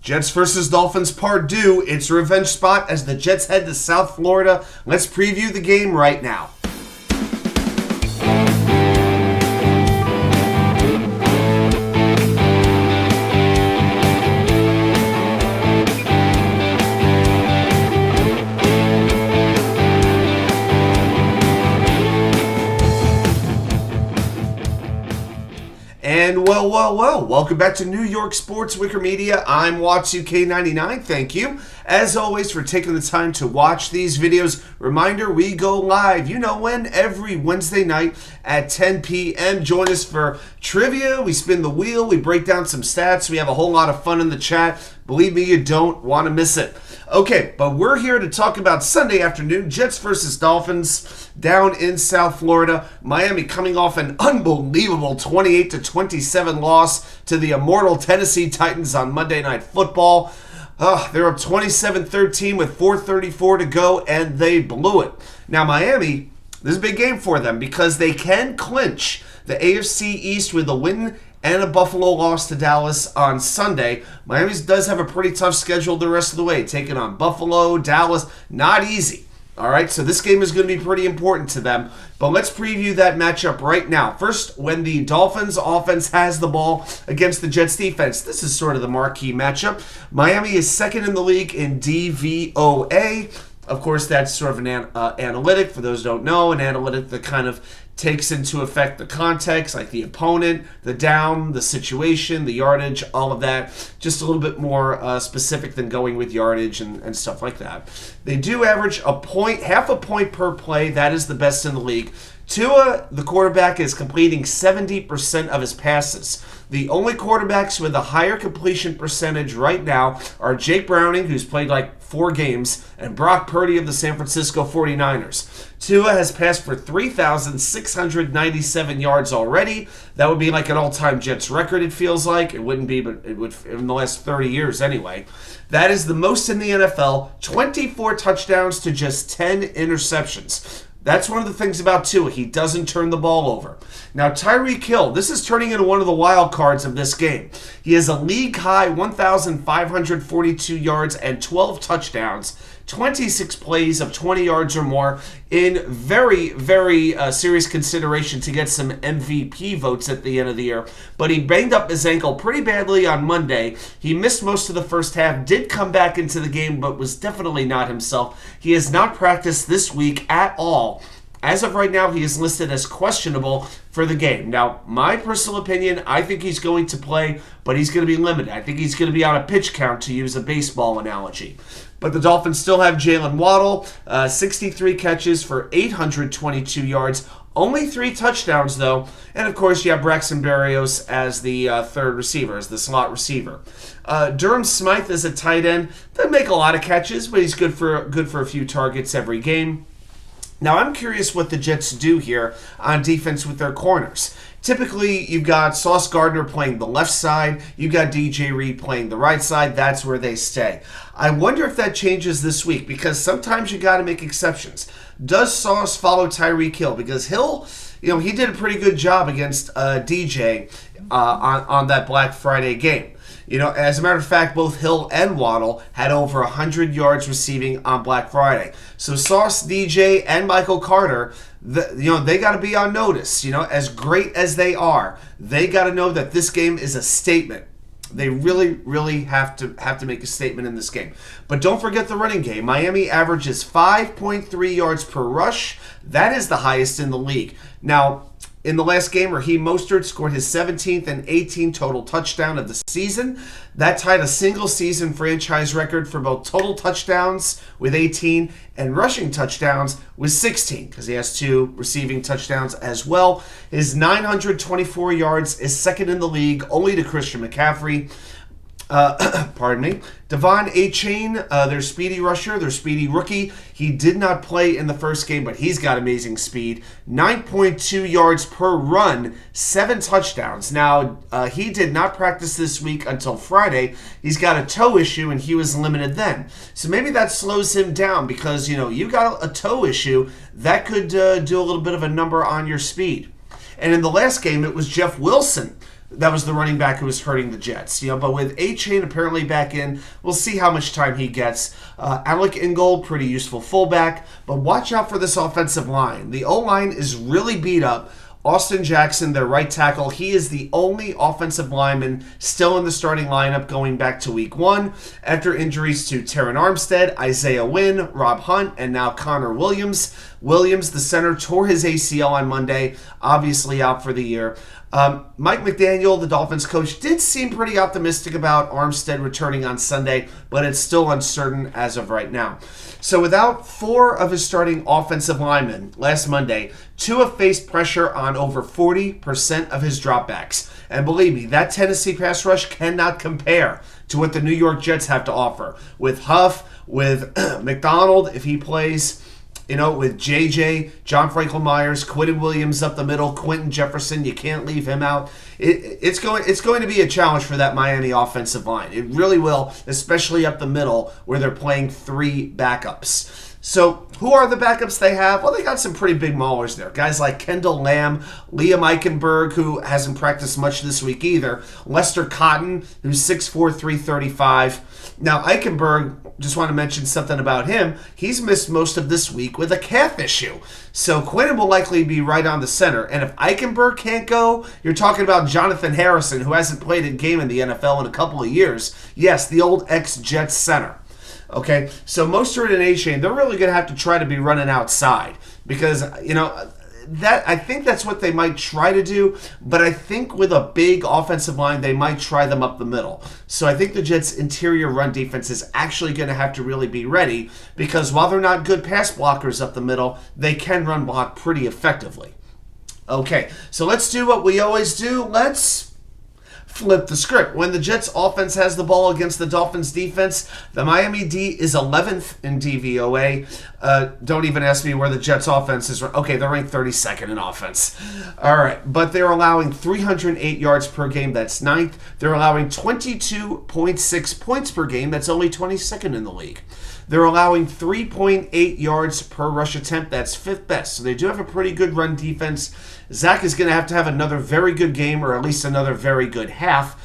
Jets versus Dolphins part 2. It's a revenge spot as the Jets head to South Florida. Let's preview the game right now. And well, welcome back to New York Sports Wicker Media. I'm WatsUK99. Thank you, as always, for taking the time to watch these videos. Reminder, we go live, you know when, every Wednesday night at 10 p.m. Join us for trivia. We spin the wheel. We break down some stats. We have a whole lot of fun in the chat. Believe me, you don't want to miss it. Okay, but we're here to talk about Sunday afternoon, Jets versus Dolphins down in South Florida. Miami coming off an unbelievable 28-27 loss to the immortal Tennessee Titans on Monday Night Football. They're up 27-13 with 4:34 to go, and they blew it. Now, Miami, this is a big game for them because they can clinch the AFC East with a win and a Buffalo loss to Dallas on Sunday. Miami does have a pretty tough schedule the rest of the way, taking on Buffalo, Dallas, not easy. All right, so this game is going to be pretty important to them. But let's preview that matchup right now. First, when the Dolphins offense has the ball against the Jets defense, this is sort of the marquee matchup. Miami is second in the league in DVOA. Of course, that's sort of an analytic, for those who don't know, an analytic that kind of takes into effect the context, like the opponent, the down, the situation, the yardage, all of that. Just a little bit more specific than going with yardage and stuff like that. They do average half a point per play. That is the best in the league. Tua, the quarterback, is completing 70% of his passes. The only quarterbacks with a higher completion percentage right now are Jake Browning, who's played like 4 games, and Brock Purdy of the San Francisco 49ers. Tua has passed for 3,697 yards already. That would be like an all-time Jets record, it feels like. It wouldn't be, but it would in the last 30 years anyway. That is the most in the NFL. 24 touchdowns to just 10 interceptions. That's one of the things about Tua. He doesn't turn the ball over. Now, Tyreekhill, this is turning into one of the wild cards of this game. He has a league-high 1,542 yards and 12 touchdowns, 26 plays of 20 yards or more, in very, very serious consideration to get some MVP votes at the end of the year. But he banged up his ankle pretty badly on Monday. He missed most of the first half, did come back into the game, but was definitely not himself. He has not practiced this week at all. As of right now, he is listed as questionable for the game. Now, my personal opinion, I think he's going to play, but he's going to be limited. I think he's going to be on a pitch count, to use a baseball analogy. But the Dolphins still have Jaylenwaddle, 63 catches for 822 yards, only 3 touchdowns, though. And, of course, you have Braxtonberrios as the third receiver, as the slot receiver. Durham Smythe is a tight end. Doesn't make a lot of catches, but he's good for a few targets every game. Now, I'm curious what the Jets do here on defense with their corners. Typically, you've got Saucegardner playing the left side. You've got djreed playing the right side. That's where they stay. I wonder if that changes this week, because sometimes you got to make exceptions. Does Sauce follow Tyreekhill? Because Hill, he did a pretty good job against DJ on that Black Friday game. As a matter of fact, both Hill and Waddle had over 100 yards receiving on Black Friday. So Sauce, DJ, and Michael Carter, they got to be on notice. As great as they are, they got to know that this game is a statement. They really, really have to make a statement in this game. But don't forget the running game. Miami averages 5.3 yards per rush. That is the highest in the league. Now, in the last game, Raheemmostert scored his 17th and 18th total touchdown of the season. That tied a single-season franchise record for both total touchdowns with 18 and rushing touchdowns with 16, because he has 2 receiving touchdowns as well. His 924 yards is second in the league, only to Christian McCaffrey. Devonachane, their speedy rusher, their speedy rookie. He did not play in the first game, but he's got amazing speed. 9.2 yards per run, 7 touchdowns. Now, he did not practice this week until Friday. He's got a toe issue, and he was limited then. So maybe that slows him down because, you got a toe issue. That could do a little bit of a number on your speed. And in the last game, it was Jeff Wilson that was the running back who was hurting the Jets. But with A-Chain apparently back in, we'll see how much time he gets. Alec Ingold, pretty useful fullback, but watch out for this offensive line. The O-line is really beat up. Austin Jackson, their right tackle, he is the only offensive lineman still in the starting lineup going back to week 1 after injuries to terronarmstead, Isaiah Wynn, Rob Hunt, and now Connorwilliams. Williams, the center, tore his ACL on Monday, obviously out for the year. Mike McDaniel, the Dolphins coach, did seem pretty optimistic about Armstead returning on Sunday, but it's still uncertain as of right now. So without 4 of his starting offensive linemen last Monday, Tua faced pressure on over 40% of his dropbacks. And believe me, that Tennessee pass rush cannot compare to what the New York Jets have to offer. With Huff, with McDonald, if he plays, with JJ, John Franklin Myers, Quinnenwilliams up the middle, Quintonjefferson, you can't leave him out. It's going to be a challenge for that Miami offensive line. It really will, especially up the middle where they're playing 3 backups. So who are the backups they have? Well, they got some pretty big maulers there. Guys like Kendall Lamb, liameichenberg, who hasn't practiced much this week either, Lester Cotton, who's 6'4", 335. Now, Eichenberg, just want to mention something about him. He's missed most of this week with a calf issue. So Quinnen will likely be right on the center. And if Eichenberg can't go, you're talking about Jonathan Harrison, who hasn't played a game in the NFL in a couple of years. Yes, the old ex-Jets center. Okay, so Mostert and A-Chain, they're really going to have to try to be running outside because, that I think that's what they might try to do, but I think with a big offensive line, they might try them up the middle. So I think the Jets' interior run defense is actually going to have to really be ready because while they're not good pass blockers up the middle, they can run block pretty effectively. Okay, so let's do what we always do. Let's flip the script. When the Jets offense has the ball against the Dolphins defense, the Miami D is 11th in DVOA. Don't even ask me where the Jets offense is. Okay, they're ranked 32nd in offense. All right, but they're allowing 308 yards per game. That's 9th. They're allowing 22.6 points per game. That's only 22nd in the league. They're allowing 3.8 yards per rush attempt. That's 5th best. So they do have a pretty good run defense. Zach is going to have another very good game or at least another very good half.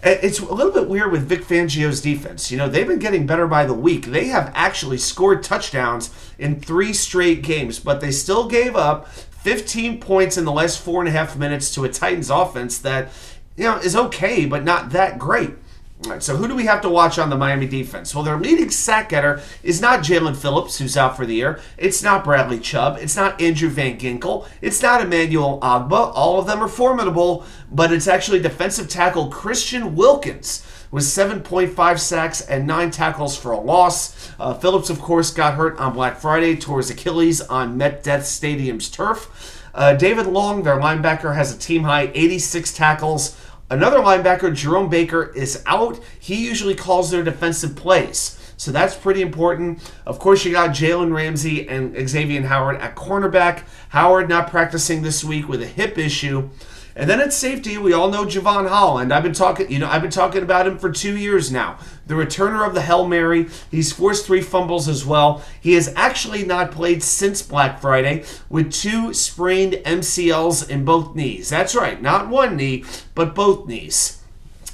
It's a little bit weird with Vic Fangio's defense. They've been getting better by the week. They have actually scored touchdowns in 3 straight games, but they still gave up 15 points in the last 4.5 minutes to a Titans offense that, is okay, but not that great. All right, so who do we have to watch on the Miami defense? Well, their leading sack getter is not Jaylenphillips, who's out for the year. It's not Bradley Chubb. It's not Andrew Van Ginkel. It's not Emmanuel Ogbah. All of them are formidable, but it's actually defensive tackle Christian Wilkins with 7.5 sacks and 9 tackles for a loss. Phillips, of course, got hurt on Black Friday, tore his Achilles on MetDeath Stadium's turf. David Long, their linebacker, has a team-high 86 tackles. Another linebacker, Jerome Baker, is out. He usually calls their defensive plays. So that's pretty important. Of course, you got Jalen Ramsey and Xavier Howard at cornerback. Howard not practicing this week with a hip issue. And then at safety, we all know Jevonholland. I've been talking about him for 2 years now. The returner of the Hail Mary. He's forced 3 fumbles as well. He has actually not played since Black Friday with 2 sprained MCLs in both knees. That's right, not one knee, but both knees.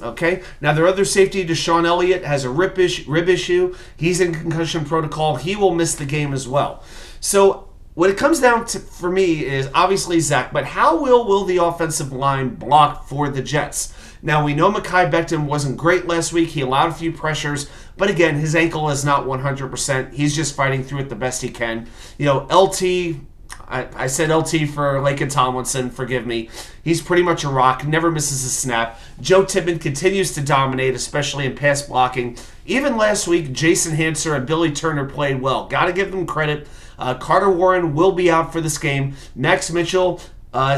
Okay, now their other safety, Deshaun Elliott, has a rib issue. He's in concussion protocol. He will miss the game as well. So what it comes down to for me is obviously Zach, but how will the offensive line block for the Jets? Now, we know mekhibecton wasn't great last week. He allowed a few pressures, but again, his ankle is not 100%. He's just fighting through it the best he can. LT, I said LT for Laken Tomlinson, forgive me. He's pretty much a rock, never misses a snap. Joetippmann continues to dominate, especially in pass blocking. Even last week, Jason Hanser and Billyturner played well. Got to give them credit. Carter Warren will be out for this game. Maxmitchell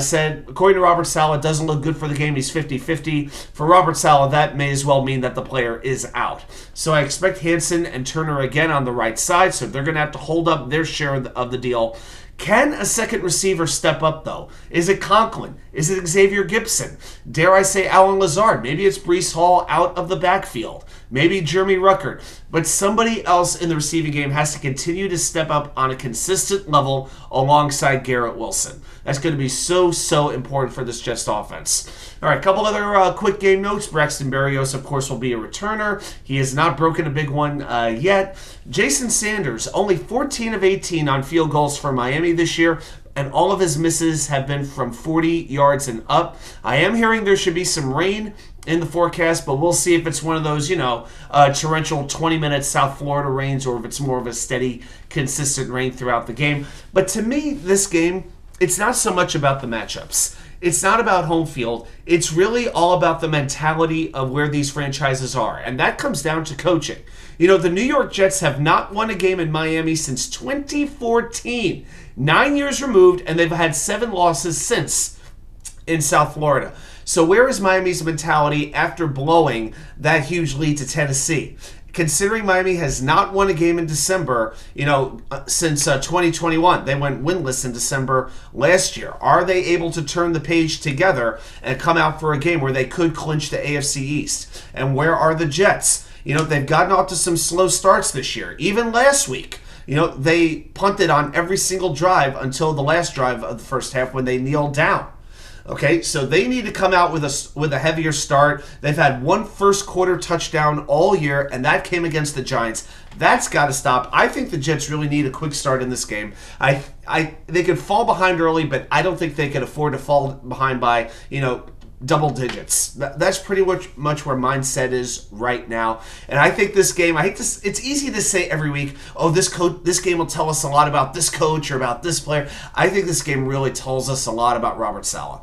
said, according to Robert Saleh, doesn't look good for the game. He's 50-50. For Robert Saleh, that may as well mean that the player is out. So I expect Hansen and Turner again on the right side, so they're going to have to hold up their share of the deal. Can a second receiver step up, though? Is it Conklin? Is it Xavier Gibson? Dare I say Alan Lazard? Maybe it's Breecehall out of the backfield. maybe Jeremyruckert, but somebody else in the receiving game has to continue to step up on a consistent level alongside Garrett Wilson. That's going to be so important for this Jets offense. All right, a couple other quick game notes. Braxtonberrios, of course, will be a returner. He has not broken a big one yet. Jason Sanders, only 14 of 18 on field goals for Miami this year, and all of his misses have been from 40 yards and up. I am hearing there should be some rain in the forecast, but we'll see if it's one of those, torrential 20-minute South Florida rains or if it's more of a steady, consistent rain throughout the game. But to me, this game, it's not so much about the matchups. It's not about home field. It's really all about the mentality of where these franchises are, and that comes down to coaching. The New York Jets have not won a game in Miami since 2014, 9 years removed, and they've had 7 losses since in South Florida. So where is Miami's mentality after blowing that huge lead to Tennessee? Considering Miami has not won a game in December, since 2021. They went winless in December last year. Are they able to turn the page together and come out for a game where they could clinch the AFC East? And where are the Jets? They've gotten off to some slow starts this year. Even last week, they punted on every single drive until the last drive of the first half when they kneeled down. Okay, so they need to come out with a heavier start. They've had one first quarter touchdown all year, and that came against the Giants. That's got to stop. I think the Jets really need a quick start in this game. They could fall behind early, but I don't think they could afford to fall behind by double digits. That's pretty much where mindset is right now. And I think this game, it's easy to say every week, this game will tell us a lot about this coach or about this player. I think this game really tells us a lot about Robert Saleh.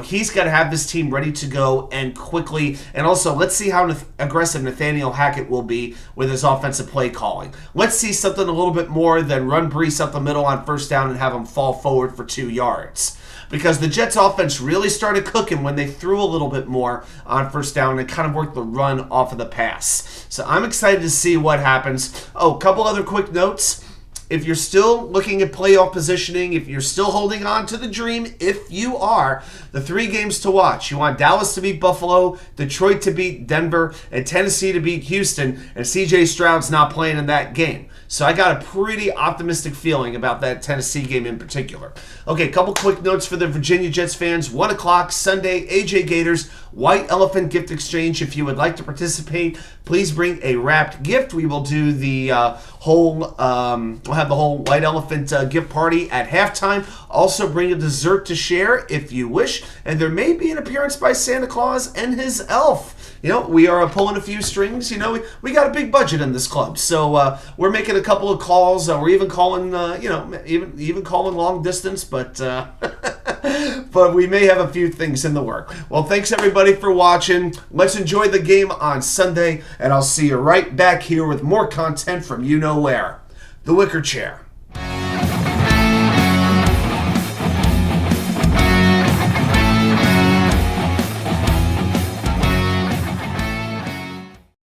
He's got to have this team ready to go and quickly. And also, let's see how aggressive Nathaniel Hackett will be with his offensive play calling. Let's see something a little bit more than run Breece up the middle on first down and have him fall forward for 2 yards. Because the Jets offense really started cooking when they threw a little bit more on first down and kind of worked the run off of the pass. So I'm excited to see what happens. A couple other quick notes. If you're still looking at playoff positioning, if you're still holding on to the dream, if you are, the 3 games to watch. You want Dallas to beat Buffalo, Detroit to beat Denver, and Tennessee to beat Houston, and C.J. Stroud's not playing in that game. So I got a pretty optimistic feeling about that Tennessee game in particular. Okay, a couple quick notes for the Virginia Jets fans. 1 o'clock Sunday, AJ Gators White Elephant Gift Exchange. If you would like to participate, please bring a wrapped gift. We will do the we'll have the whole White Elephant gift party at halftime. Also bring a dessert to share if you wish. And there may be an appearance by Santa Claus and his elf. We are pulling a few strings. We got a big budget in this club. So we're making a couple of calls. We're even calling, even calling long distance. But but we may have a few things in the work. Well, thanks everybody for watching. Let's enjoy the game on Sunday. And I'll see you right back here with more content from you know where. The Wicker Chair.